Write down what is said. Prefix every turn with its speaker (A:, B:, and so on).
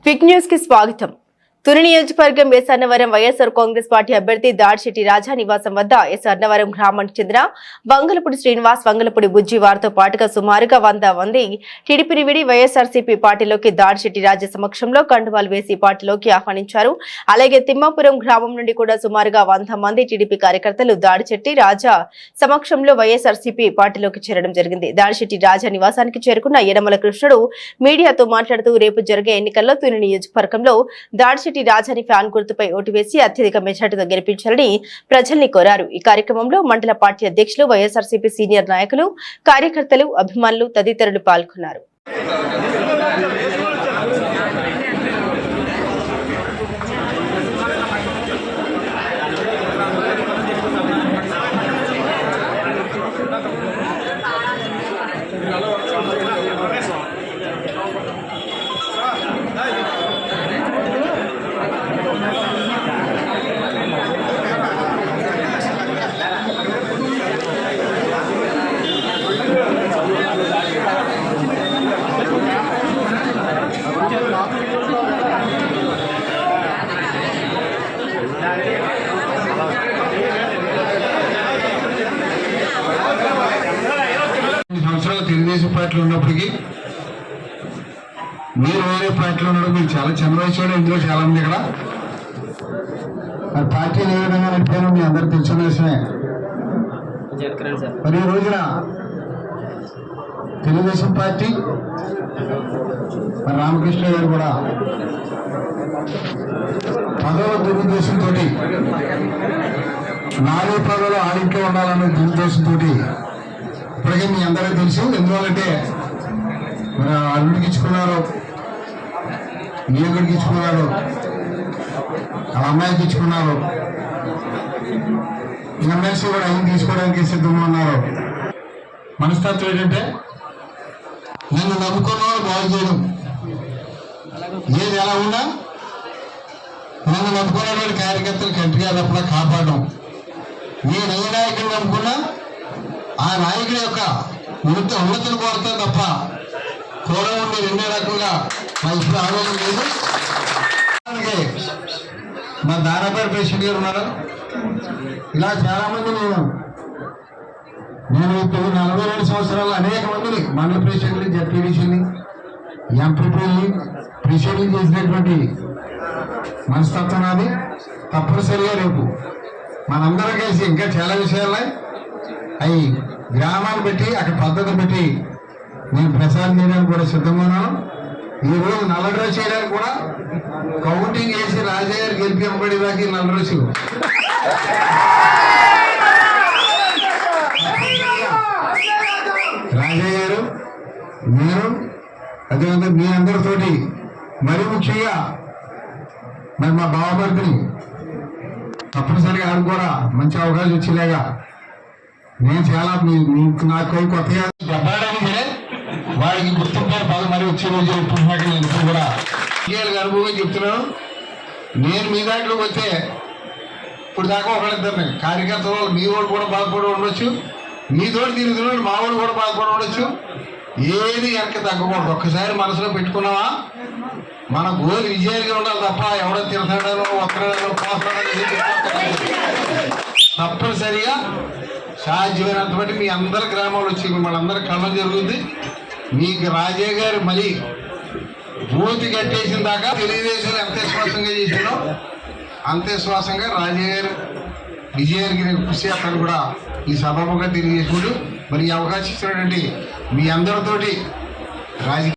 A: Quick news కి స్వాగతం. తుని నియోజకవర్గం ఎస్ అన్నవరం వైఎస్ఆర్ కాంగ్రెస్ పార్టీ అభ్యర్థి దాడిశెట్టి రాజా నివాసం వద్ద ఎస్ అన్నవరం గ్రామానికి చెందిన వంగలపూడి శ్రీనివాస్, వంగలపూడి బుజ్జి వారితో పాటుగా సుమారుగా 100 మంది టీడీపీని విడి వైఎస్ఆర్సీపీ పార్టీలోకి దాడిశెట్టి రాజా సమక్షంలో కండువాలు వేసి పార్టీలోకి ఆహ్వానించారు. అలాగే తిమ్మాపురం గ్రామం నుండి కూడా సుమారుగా 100 మంది టీడీపీ కార్యకర్తలు దాడిశెట్టి రాజా సమక్షంలో వైఎస్ఆర్సీపీ పార్టీలోకి చేరడం జరిగింది. దాడిశెట్టి రాజా నివాసానికి చేరుకున్న యనమల కృష్ణుడు మీడియాతో మాట్లాడుతూ రేపు జరిగే ఎన్నికల్లో తుని నియోజకవర్గంలో దాడిశెట్టి రాజాని ఫ్యాన్ గుర్తుపై ఓటు వేసి అత్యధిక మెజార్టీతో గెలిపించాలని ప్రజల్ని కోరారు. ఈ కార్యక్రమంలో మండల పార్టీ అధ్యక్షులు, వైఎస్ఆర్సీపీ సీనియర్ నాయకులు, కార్యకర్తలు, అభిమానులు తదితరులు పాల్గొన్నారు.
B: తెలుగుదేశం పార్టీలో ఉన్నప్పటికీ మీరు వేరే పార్టీలో ఉండడం మీకు చాలా చిన్న వయసు. ఇందులో చాలా మంది ఇక్కడ మరి పార్టీలు ఏ విధంగా నడిపారో మీ అందరికి తెలిసిన విషయమే. మరి ఈ రోజున తెలుగుదేశం పార్టీ మరి రామకృష్ణ గారు కూడా పదవ దురుద్దేశంతో 4 పదవులు ఆడింట్లో ఉండాలన్న దురుద్దేశంతో ఇప్పటికే మీ అందరికీ తెలుసు. ఎందువల్లంటే మరి అల్లుడికి ఇచ్చుకున్నారు, నియోజకుడికి ఇచ్చుకున్నారు, వాళ్ళ అమ్మాయికి ఇచ్చుకున్నారు, ఎమ్మెల్సీ కూడా ఆయన తీసుకోవడానికి సిద్ధంగా ఉన్నారు. మనస్తత్వం ఏంటంటే నన్ను నమ్ముకున్న వాళ్ళు బాగు చేయడం, ఏది ఎలా ఉన్నా నన్ను నమ్ముకున్న కార్యకర్తలు కంటిగా తప్పలా కాపాడడం. నేను ఏ నాయకుడిని నమ్ముకున్నా ఆ నాయకుడి యొక్క ఉన్నతిని కోరుతాను తప్ప కోరం ఉండే రెండే రకంగా మా ఇప్పుడు ఆలోచన లేదు. మా దానాపేట ప్రెసిడెంట్ గారు ఉన్నారు. ఇలా చాలా మంది నేను ఇప్పుడు 42 సంవత్సరాలు అనేక మందిని మండల ప్రెసిడెంట్ని, జడ్పీడీసీని, ఎంపీపీని, ప్రెసిడెంట్ చేసినటువంటి మనస్తత్వం నాది. తప్పనిసరిగా రేపు మనందరం కలిసి ఇంకా చాలా విషయాలున్నాయి. అవి గ్రామాలు పెట్టి అక్కడ పద్ధతి పెట్టి నేను ప్రసాదం చేయడానికి కూడా సిద్ధంగా ఉన్నాను. ఈరోజు నల్ల డ్రెస్ చేయడానికి కూడా కౌంటింగ్ వేసి రాజయ్య గారు గెలిపింపబడి దాకా నల్ల డ్రెస్ రాజయ్య గారు, నేను, అదేవిధంగా మీ అందరితోటి మరి ముఖ్యంగా మరి మా బావమరిదిని తప్పనిసరిగా ఆయన కూడా మంచి అవకాశం వచ్చేలాగా నేను చాలా నాకు కొత్తగా చెప్పడానికి వాడికి గుర్తుంటారు పదవి మరి వచ్చే రోజు ఒప్పుకున్నాక నేను ఇప్పుడు కూడా అనుభవం చెప్తున్నాను. నేను మీ దాంట్లోకి వస్తే ఇప్పుడు దాకా ఒకళ్ళిద్దరిని కార్యకర్తలు మీ వాడు కూడా బాధపడి ఉండొచ్చు, మీతోటి తిరుగుతున్న మా వాడు కూడా బాధపడి ఉండొచ్చు. ఏది వెనక్కి తగ్గకూడదు. ఒక్కసారి మనసులో పెట్టుకున్నావా మన గోలు విజయాలుగా ఉండాలి తప్ప ఎవడో తిరగడానో ఒక్కడానో తప్పనిసరిగా సాధ్యమైనంత బట్టి మీ అందరి గ్రామాలు వచ్చి మిమ్మల్ని అందరి కళ్ళం జరుగుతుంది. మీకు రాజయ్య గారు మళ్ళీ బూతి కట్టేసిన దాకా తెలుగుదేశం ఎంత విశ్వాసంగా చేసినో అంతే విశ్వాసంగా రాజయ్య గారు విజయానికి నేను కృషి చేస్తాను కూడా ఈ సభముగా తెలియజేసుకుంటూ మరి ఈ అవకాశం ఇచ్చినటువంటి మీ అందరితోటి రాజకీయ